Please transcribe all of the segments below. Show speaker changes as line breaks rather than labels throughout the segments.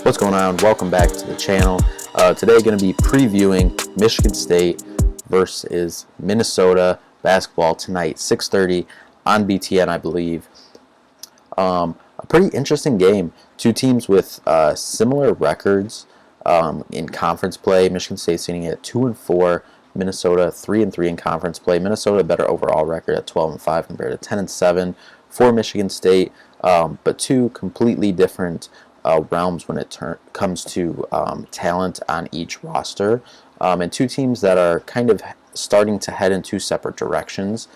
What's going on? Welcome back to the channel. Today going to be previewing Michigan State versus Minnesota basketball tonight, 6:30 on BTN, I believe. A pretty interesting game. Two teams with similar records in conference play. Michigan State sitting at 2-4. Minnesota 3-3 in conference play. Minnesota a better overall record at 12-5 compared to 10-7 for Michigan State. But two completely different realms when it comes to talent on each roster, and two teams that are kind of starting to head in two separate directions.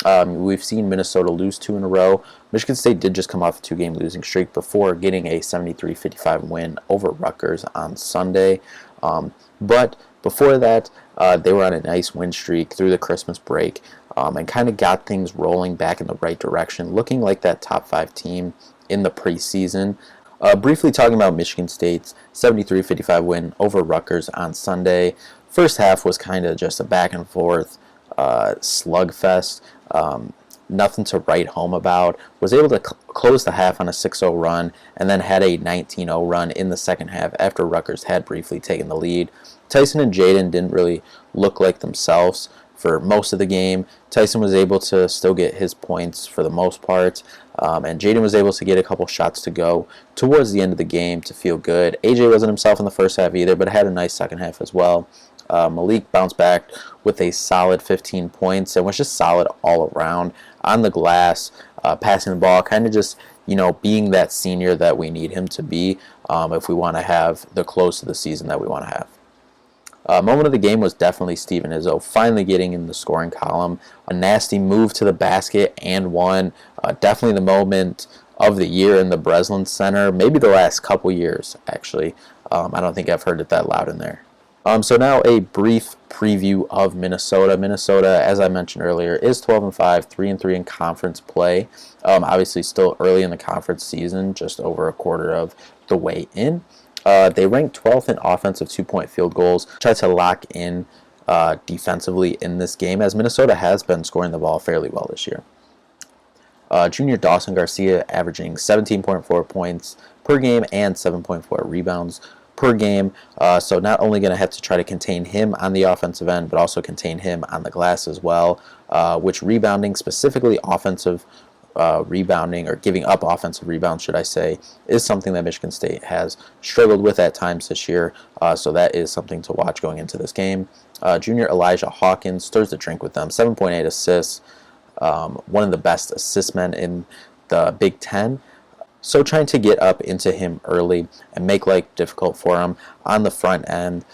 We've seen Minnesota lose 2 in a row. Michigan State did just come off a 2-game losing streak before getting a 73-55 win over Rutgers on Sunday. But before that, they were on a nice win streak through the Christmas break and kind of got things rolling back in the right direction, looking like that top 5 team in the preseason. Briefly talking about Michigan State's 73-55 win over Rutgers on Sunday. First half was kind of just a back and forth slugfest. Nothing to write home about. Was able to close the half on a 6-0 run and then had a 19-0 run in the second half after Rutgers had briefly taken the lead. Tyson and Jaden didn't really look like themselves for most of the game. Tyson was able to still get his points for the most part, and Jaden was able to get a couple shots to go towards the end of the game to feel good. AJ wasn't himself in the first half either, but had a nice second half as well. Malik bounced back with a solid 15 points and was just solid all around on the glass, passing the ball, kind of just, being that senior that we need him to be if we want to have the close to the season that we want to have. Moment of the game was definitely Steven Izzo finally getting in the scoring column. A nasty move to the basket and one. Definitely the moment of the year in the Breslin Center. Maybe the last couple years, actually. I don't think I've heard it that loud in there. So now a brief preview of Minnesota. Minnesota, as I mentioned earlier, is 12-5, 3-3 in conference play. Obviously still early in the conference season, just over a quarter of the way in. They ranked 12th in offensive two-point field goals. Tried to lock in defensively in this game, as Minnesota has been scoring the ball fairly well this year. Junior Dawson Garcia averaging 17.4 points per game and 7.4 rebounds per game. So not only going to have to try to contain him on the offensive end, but also contain him on the glass as well, which rebounding, specifically offensive rebounding, or giving up offensive rebounds, should I say, is something that Michigan State has struggled with at times this year. So that is something to watch going into this game. Junior Elijah Hawkins stirs the drink with them, 7.8 assists, one of the best assist men in the Big Ten. So trying to get up into him early and make life difficult for him on the front end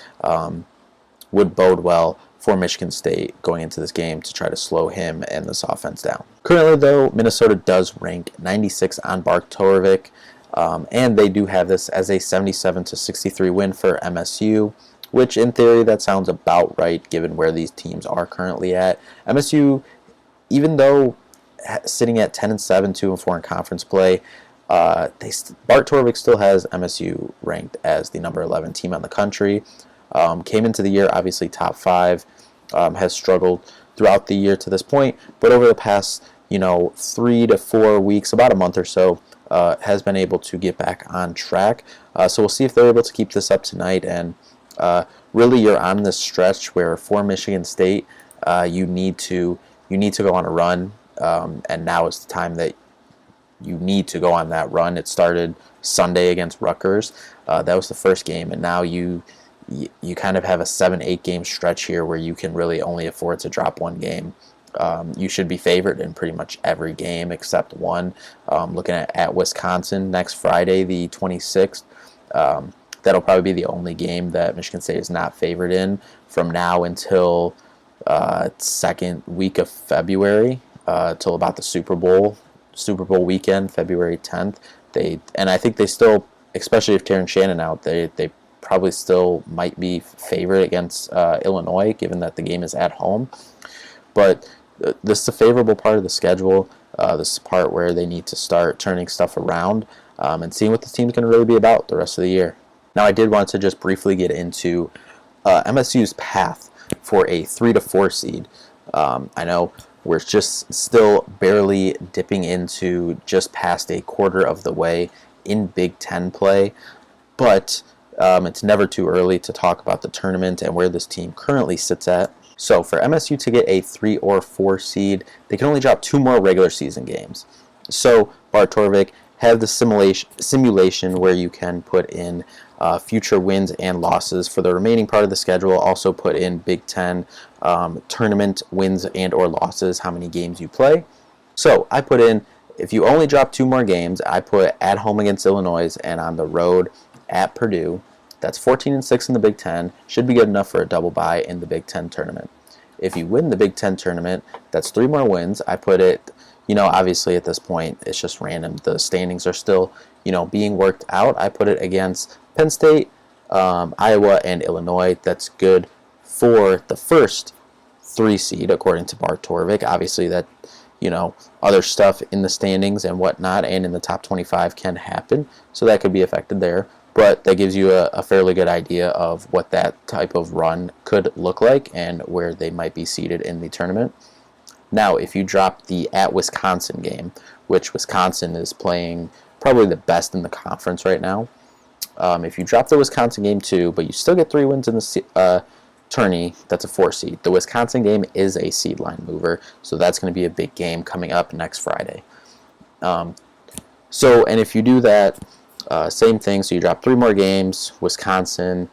would bode well for Michigan State going into this game to try to slow him and this offense down. Currently, though, Minnesota does rank 96 on Bark Torvik, and they do have this as a 77-63 win for MSU, which in theory that sounds about right given where these teams are currently at. MSU, even though sitting at 10-7, 2-4 in conference play, Bart Torvik still has MSU ranked as the number 11 team on the country. Came into the year obviously top 5, has struggled throughout the year to this point, but over the past 3 to 4 weeks, about a month or so, has been able to get back on track. So we'll see if they're able to keep this up tonight. And really, you're on this stretch where for Michigan State, you need to go on a run, and now is the time that you need to go on that run. It started Sunday against Rutgers. That was the first game, and now you kind of have a 7-8 game stretch here where you can really only afford to drop one game. You should be favored in pretty much every game except one. Looking at Wisconsin next Friday, the 26th, that'll probably be the only game that Michigan State is not favored in from now until second week of February, till about the Super Bowl weekend, February 10th. And I think they still, especially if Terrence Shannon out, they probably still might be favored against Illinois, given that the game is at home. But this is a favorable part of the schedule. This is the part where they need to start turning stuff around and seeing what the team's going to really be about the rest of the year. Now, I did want to just briefly get into MSU's path for a 3-4 seed. I know we're just still barely dipping into just past a quarter of the way in Big Ten play. but it's never too early to talk about the tournament and where this team currently sits at. So for MSU to get a 3 or 4 seed, they can only drop 2 more regular season games. So Bart Torvik have the simulation where you can put in future wins and losses for the remaining part of the schedule. Also put in Big Ten tournament wins and or losses, how many games you play. So I put in, if you only drop 2 more games, I put at home against Illinois and on the road at Purdue. That's 14-6 in the Big Ten. Should be good enough for a double bye in the Big Ten tournament. If you win the Big Ten tournament, that's 3 more wins. I put it, obviously at this point, it's just random. The standings are still, being worked out. I put it against Penn State, Iowa, and Illinois. That's good for the first 3 seed, according to Bart Torvik. Obviously, that, other stuff in the standings and whatnot and in the top 25 can happen, so that could be affected there. But that gives you a fairly good idea of what that type of run could look like and where they might be seated in the tournament. Now, if you drop the at Wisconsin game, which Wisconsin is playing probably the best in the conference right now, if you drop the Wisconsin game too, but you still get 3 wins in the tourney, that's a 4 seed. The Wisconsin game is a seed line mover, so that's going to be a big game coming up next Friday. And if you do that, same thing, so you drop 3 more games, Wisconsin,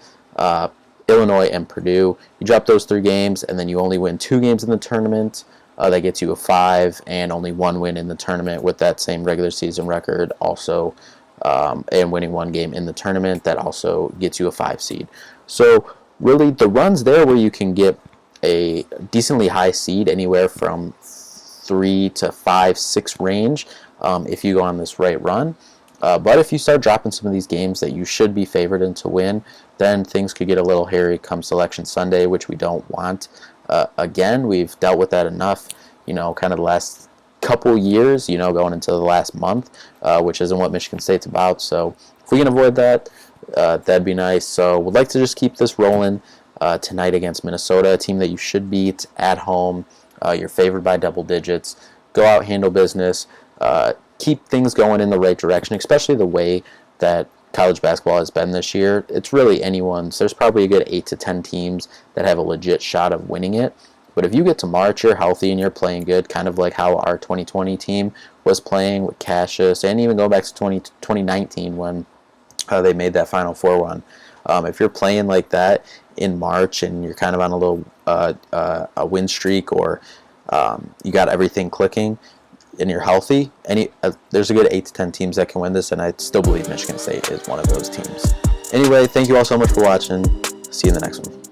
Illinois, and Purdue. You drop those 3 games, and then you only win 2 games in the tournament. That gets you a 5, and only 1 win in the tournament with that same regular season record also, and winning 1 game in the tournament. That also gets you a 5 seed. So really, the run's there where you can get a decently high seed, anywhere from 3 to 5, 6 range, if you go on this right run. But if you start dropping some of these games that you should be favored in to win, then things could get a little hairy come Selection Sunday, which we don't want. Again, we've dealt with that enough, kind of the last couple years, going into the last month, which isn't what Michigan State's about. So if we can avoid that, that'd be nice. So we'd like to just keep this rolling tonight against Minnesota, a team that you should beat at home. You're favored by double digits. Go out, handle business. Keep things going in the right direction, especially the way that college basketball has been this year. It's really anyone's. There's probably a good 8 to 10 teams that have a legit shot of winning it. But if you get to March, you're healthy and you're playing good, kind of like how our 2020 team was playing with Cassius, and even go back to 2019 when they made that Final Four run. If you're playing like that in March and you're kind of on a little a win streak, or you got everything clicking, and you're healthy, there's a good 8 to 10 teams that can win this, and I still believe Michigan State is one of those teams. Anyway, thank you all so much for watching. See you in the next one.